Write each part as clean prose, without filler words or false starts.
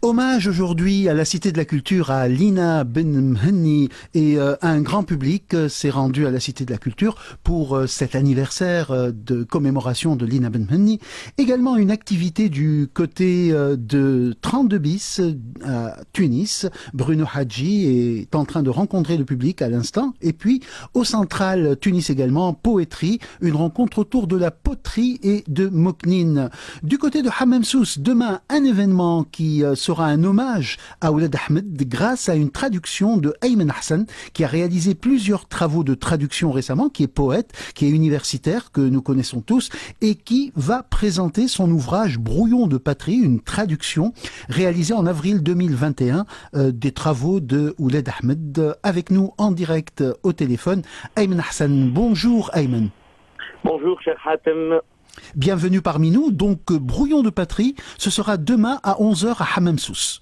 Hommage aujourd'hui à la Cité de la Culture à Lina Ben Mhenni et un grand public s'est rendu à la Cité de la Culture pour cet anniversaire de commémoration de Lina Ben Mhenni. Également une activité du côté de 32 bis à Tunis. Bruno Hadji est en train de rencontrer le public à l'instant. Et puis au Central Tunis également, poétrie, une rencontre autour de la poterie et de Moknine. Du côté de Hammamsous, demain un événement qui sera un hommage à Ouled Ahmed grâce à une traduction de Ayman Hassan qui a réalisé plusieurs travaux de traduction récemment, qui est poète, qui est universitaire, que nous connaissons tous et qui va présenter son ouvrage Brouillon de patrie, une traduction réalisée en avril 2021 des travaux de Ouled Ahmed. Avec nous en direct au téléphone, Ayman Hassan. Bonjour Ayman. Bonjour cher Hatem. Bienvenue parmi nous. Donc, Brouillon de patrie, ce sera demain à 11h à Hammamsous.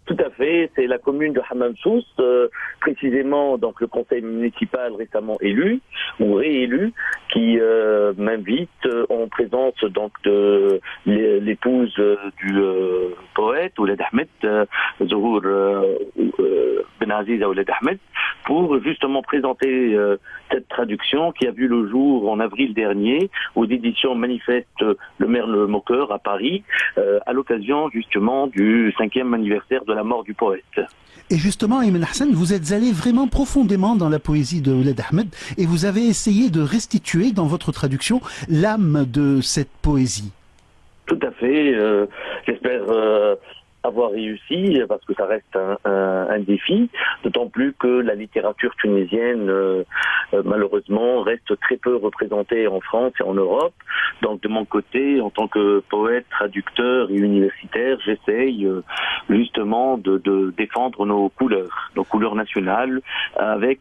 Tout à fait, c'est la commune de Hammamsous, précisément donc le conseil municipal récemment élu ou réélu, qui m'invite en présence donc de l'épouse du poète Ouled Ahmed, Zohour Ben Aziz Ouled Ahmed, pour justement présenter cette traduction qui a vu le jour en avril dernier aux éditions Manifeste Le Merle Moqueur à Paris, à l'occasion justement du 5e anniversaire de la mort du poète. Et justement, Ayman Hassan, vous êtes allé vraiment profondément dans la poésie de Ouled Ahmed et vous avez essayé de restituer dans votre traduction l'âme de cette poésie. Tout à fait. J'espère avoir réussi, parce que ça reste un défi, d'autant plus que la littérature tunisienne, malheureusement, reste très peu représentée en France et en Europe. Donc de mon côté, en tant que poète, traducteur et universitaire, j'essaye justement de défendre nos couleurs nationales, avec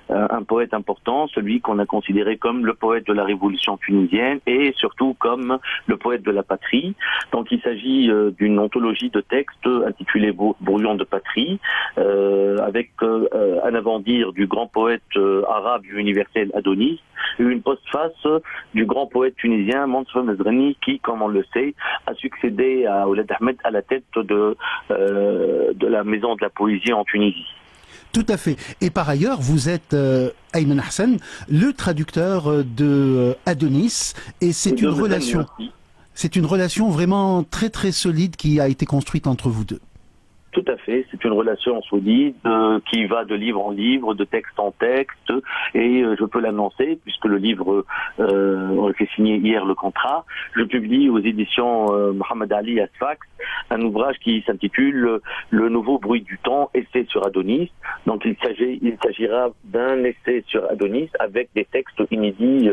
un poète important, celui qu'on a considéré comme le poète de la révolution tunisienne et surtout comme le poète de la patrie. Donc il s'agit d'une anthologie de textes intitulé Brouillon de patrie, avec un avant-dire du grand poète arabe universel Adonis, et une postface du grand poète tunisien Mansour Mesrani, qui, comme on le sait, a succédé à Ouled Ahmed à la tête de la maison de la poésie en Tunisie. Tout à fait. Et par ailleurs, vous êtes, Ayman Hassan, le traducteur de Adonis, et c'est une relation... C'est une relation vraiment très très solide qui a été construite entre vous deux. Tout à fait, c'est une relation solide qui va de livre en livre, de texte en texte, et je peux l'annoncer, puisque le livre, on a fait signer hier le contrat, je publie aux éditions Mohamed Ali Asfax un ouvrage qui s'intitule Le nouveau bruit du temps, essai sur Adonis. Donc il s'agira d'un essai sur Adonis avec des textes inédits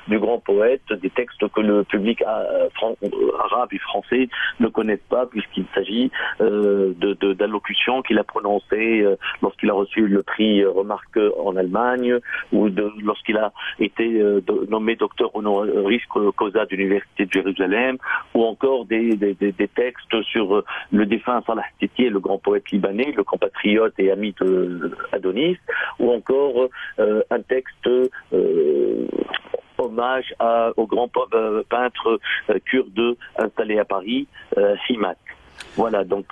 du grand poète, des textes que le public arabe et français ne connaissent pas, puisqu'il s'agit d'allocutions qu'il a prononcées lorsqu'il a reçu le prix Remarque en Allemagne, ou lorsqu'il a été nommé docteur honoris causa de l'Université de Jérusalem, ou encore des textes sur le défunt Salah Titi, le grand poète libanais, le compatriote et ami de Adonis, ou encore un texte hommage au grand peintre kurde installé à Paris, Simat. Voilà, donc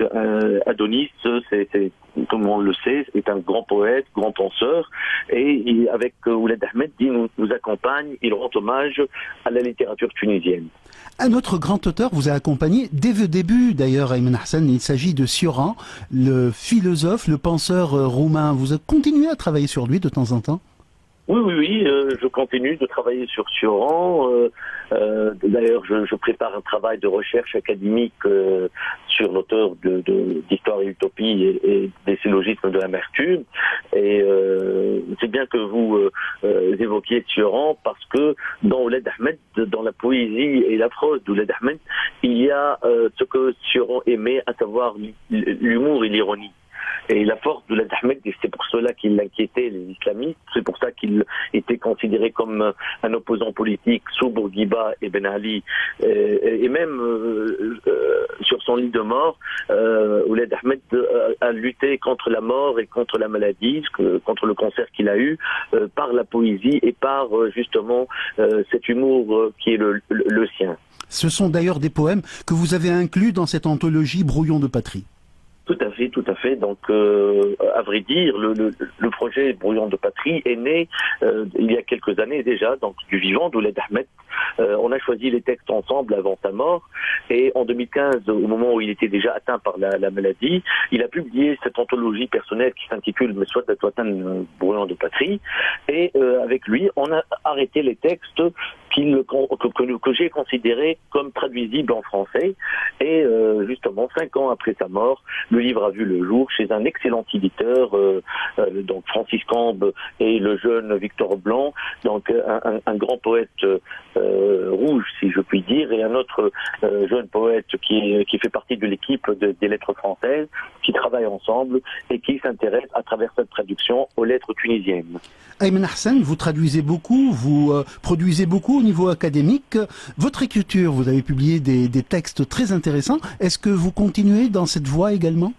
Adonis, c'est, comme on le sait, est un grand poète, grand penseur, et avec Ouled Ahmed, il nous accompagne, il rend hommage à la littérature tunisienne. Un autre grand auteur vous a accompagné dès le début, d'ailleurs, Ayman Hassan. Il s'agit de Cioran, le philosophe, le penseur roumain. Vous continuez à travailler sur lui de temps en temps ? Oui, je continue de travailler sur Cioran. D'ailleurs, je prépare un travail de recherche académique sur l'auteur d'Histoire et Utopie et des syllogismes de l'amertume. Et c'est bien que vous évoquiez Cioran, parce que dans Ouled Ahmed, dans la poésie et la prose d'Ouled Ahmed, il y a ce que Cioran aimait, à savoir l'humour et l'ironie. Et la force de Ouled Ahmed, et c'est pour cela qu'il inquiétait les islamistes, c'est pour ça qu'il était considéré comme un opposant politique sous Bourguiba et Ben Ali, et même sur son lit de mort, Ouled Ahmed a lutté contre la mort et contre la maladie, contre le cancer qu'il a eu, par la poésie et par justement cet humour qui est le sien. Ce sont d'ailleurs des poèmes que vous avez inclus dans cette anthologie Brouillon de patrie. Tout à fait, tout à fait. Donc, à vrai dire, le projet Brouillon de patrie est né il y a quelques années déjà, donc du vivant d'Ouled Ahmed. On a choisi les textes ensemble avant sa mort, et en 2015, au moment où il était déjà atteint par la maladie, il a publié cette anthologie personnelle qui s'intitule Meswat Watan Brouillon de patrie, et avec lui, on a arrêté les textes que j'ai considérés comme traduisibles en français, et justement 5 ans après sa mort, le livre a vu le jour chez un excellent éditeur, donc Francis Cambe et le jeune Victor Blanc, donc un grand poète rouge, si je puis dire, et un autre jeune poète qui fait partie de l'équipe des lettres françaises, qui travaillent ensemble et qui s'intéresse à travers cette traduction aux lettres tunisiennes. Ayman Hassan, vous traduisez beaucoup, vous produisez beaucoup au niveau académique. Votre écriture, vous avez publié des textes très intéressants. Est-ce que vous continuez dans cette voie également ?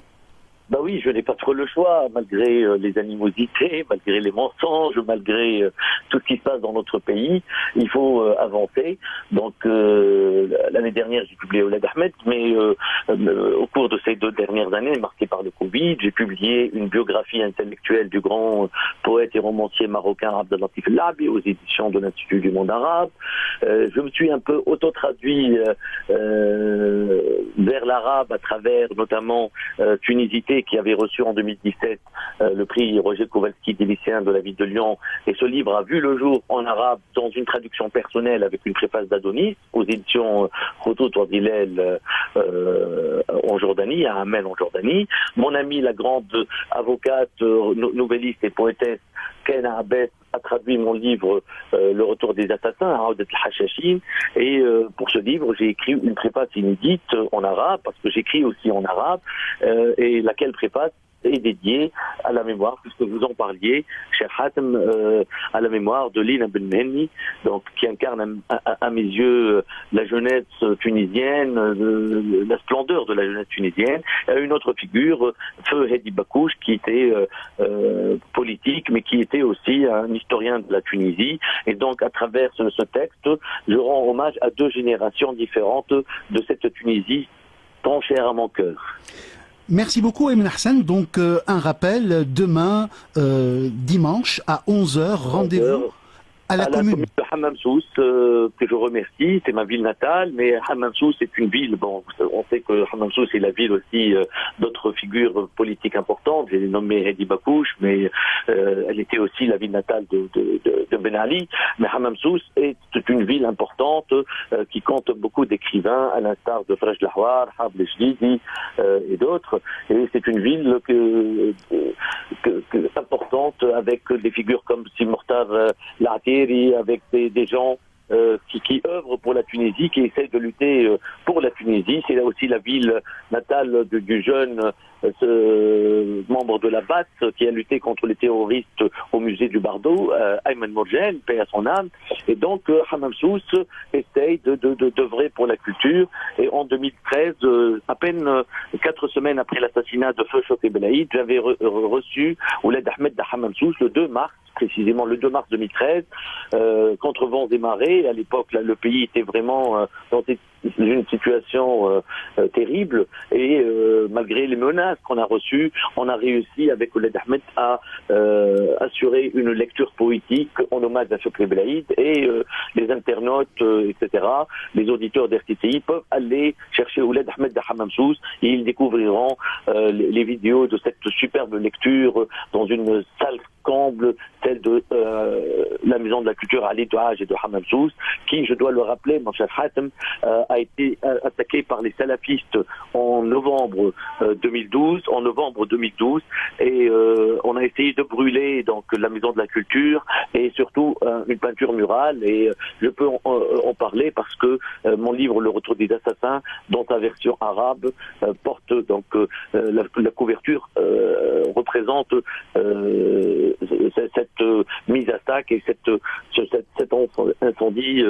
Bah oui, je n'ai pas trop le choix, malgré les animosités, malgré les mensonges, malgré tout ce qui se passe dans notre pays. Il faut avancer. Donc, l'année dernière, j'ai publié Ouled Ahmed, mais au cours de ces 2 dernières années, marquées par le Covid, j'ai publié une biographie intellectuelle du grand poète et romancier marocain Abdellatif El-Laabi aux éditions de l'Institut du monde arabe. Je me suis un peu auto-traduit vers l'arabe à travers notamment Tunisité, qui avait reçu en 2017 le prix Roger Kowalski des lycéens de la ville de Lyon. Et ce livre a vu le jour en arabe dans une traduction personnelle avec une préface d'Adonis aux éditions Khoutout Wadilel en Jordanie, à Amman en Jordanie. Mon amie, la grande avocate, nouvelliste et poétesse Kena Abed a traduit mon livre Le retour des assassins, Aoudet al-Hachachine, et pour ce livre j'ai écrit une préface inédite en arabe, parce que j'écris aussi en arabe, et laquelle préface est dédiée à la mémoire, puisque vous en parliez, cher Hatem, à la mémoire de Lina Ben Mhenni, donc qui incarne à mes yeux la jeunesse tunisienne, la splendeur de la jeunesse tunisienne. Il y a une autre figure, Feu Hedi Bakouche, qui était politique, mais qui était aussi un historien de la Tunisie. Et donc, à travers ce texte, je rends hommage à 2 générations différentes de cette Tunisie tant chère à mon cœur. Merci beaucoup Ayman Hassan. Donc un rappel, demain dimanche à 11h, rendez-vous à la commune de Hammam Sousse, que je remercie, c'est ma ville natale, mais Hammam Sousse est une ville, bon, on sait que Hammam Sousse est la ville aussi d'autres figures politiques importantes, j'ai nommé Hedi Bakouche, mais elle était aussi la ville natale de Ben Ali, mais Hammam Sousse est une ville importante qui compte beaucoup d'écrivains, à l'instar de Fraj Lahwar, Habl Jdidi et d'autres, et c'est une ville importante avec des figures comme Simortar Laati, avec des gens qui œuvrent pour la Tunisie, qui essayent de lutter pour la Tunisie. C'est là aussi la ville natale du jeune membre de la BAT qui a lutté contre les terroristes au musée du Bardo, Ayman Mourgel, paix à son âme. Et donc Hammam Sousse essaye d'œuvrer pour la culture. Et en 2013, à peine 4 semaines après l'assassinat de Feu Choké Belaïd, j'avais reçu Ouled Ahmed de Hammam Sousse le 2 mars, précisément le 2 mars 2013, contre vents et marées. À l'époque, là, le pays était vraiment dans une situation terrible, et malgré les menaces qu'on a reçues, on a réussi avec Ouled Ahmed à assurer une lecture poétique en hommage à Choké Belaïd, et les internautes, etc., les auditeurs d'RTCI peuvent aller chercher Ouled Ahmed de Hammam Sousse et ils découvriront les vidéos de cette superbe lecture dans une salle comble, celle de la Maison de la Culture Ali Douage et de Hammam Sousse, qui, je dois le rappeler, mon cher Hatem, a été attaqué par les salafistes en novembre 2012, et on a essayé de brûler donc la Maison de la Culture et surtout une peinture murale, et je peux en parler parce que mon livre Le Retour des Assassins, dans sa version arabe, porte donc la couverture représente cette mise à sac et cet incendie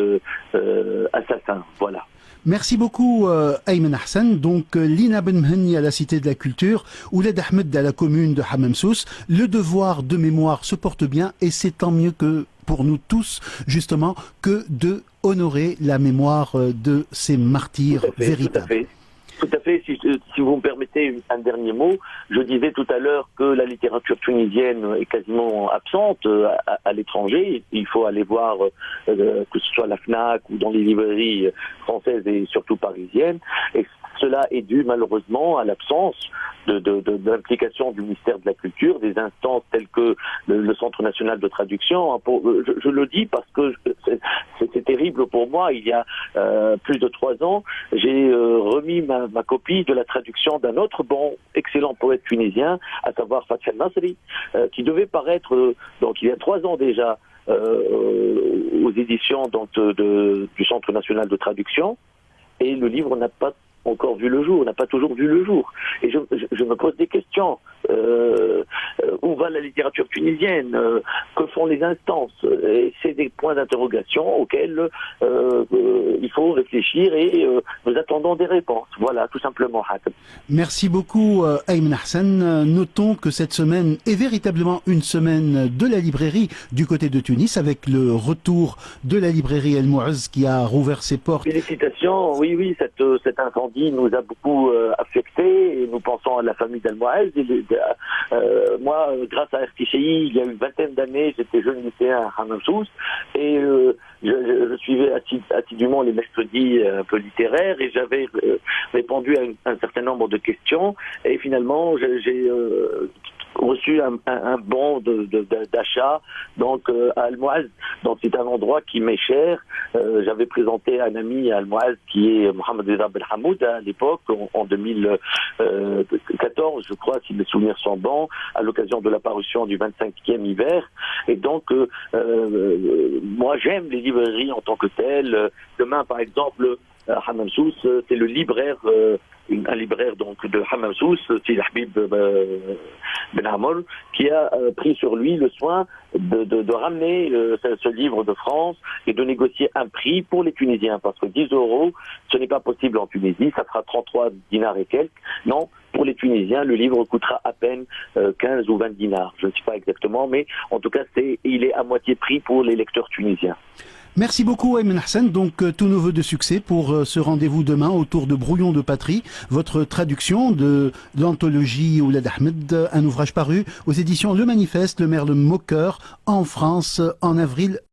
assassin. Voilà. Merci beaucoup Ayman Hassan. Donc Lina Ben Mhenni à la Cité de la Culture, Ouled Ahmed à la commune de Hammam Sousse. Le devoir de mémoire se porte bien, et c'est tant mieux que pour nous tous, justement, que de honorer la mémoire de ces martyrs véritables. Tout à fait. fait. Si vous me permettez un dernier mot, je disais tout à l'heure que la littérature tunisienne est quasiment absente à l'étranger. Il faut aller voir, que ce soit à la FNAC ou dans les librairies françaises et surtout parisiennes. Et cela est dû malheureusement à l'absence de l'implication du ministère de la Culture, des instances telles que le Centre national de traduction. Je le dis parce que c'est terrible pour moi. Il y a plus de 3 ans, j'ai remis ma copie de la traduction d'un autre excellent poète tunisien, à savoir Fatih El-Nasri, qui devait paraître donc il y a 3 ans déjà aux éditions du Centre national de traduction, et le livre n'a pas encore vu le jour, n'a pas toujours vu le jour. Et je me pose des questions. Où va la littérature tunisienne? Que font les instances? Et c'est des points d'interrogation auxquels il faut réfléchir, et nous attendons des réponses. Voilà, tout simplement, Hatem. Merci beaucoup, Ayman Hassan. Notons que cette semaine est véritablement une semaine de la librairie du côté de Tunis, avec le retour de la librairie El Mouaz qui a rouvert ses portes. Félicitations. Oui, cet incendie nous a beaucoup affectés, et nous pensons à la famille d'El Mouaz. Moi, grâce à RTCI, il y a une vingtaine d'années, j'étais jeune lycéen à Hamamsous, et je suivais assidûment les mercredis un peu littéraires, et j'avais répondu à un certain nombre de questions, et finalement j'ai reçu un bon d'achat donc à Al-Mouaz. Donc c'est un endroit qui m'est cher. J'avais présenté un ami à Al-Mouaz qui est Mohamed Reza Belhamoud à l'époque, en 2014, je crois, si mes souvenirs sont bons, à l'occasion de la parution du 25e hiver. Et donc moi j'aime les librairies en tant que telles. Demain par exemple à Hamamsous, c'est le libraire un libraire donc de Hamamsous, Sidi Habib Ben Amol, qui a pris sur lui le soin de ramener ce livre de France et de négocier un prix pour les Tunisiens, parce que 10 euros, ce n'est pas possible en Tunisie, ça fera 33 dinars et quelques. Non, pour les Tunisiens, le livre coûtera à peine 15 ou 20 dinars, je ne sais pas exactement, mais en tout cas, il est à moitié prix pour les lecteurs tunisiens. Merci beaucoup, Ayman Hassan. Donc, tous nos vœux de succès pour ce rendez-vous demain autour de Brouillon de Patrie, votre traduction de l'anthologie Oulad Ahmed, un ouvrage paru aux éditions Le Manifeste, le Merle Moqueur, en France, en avril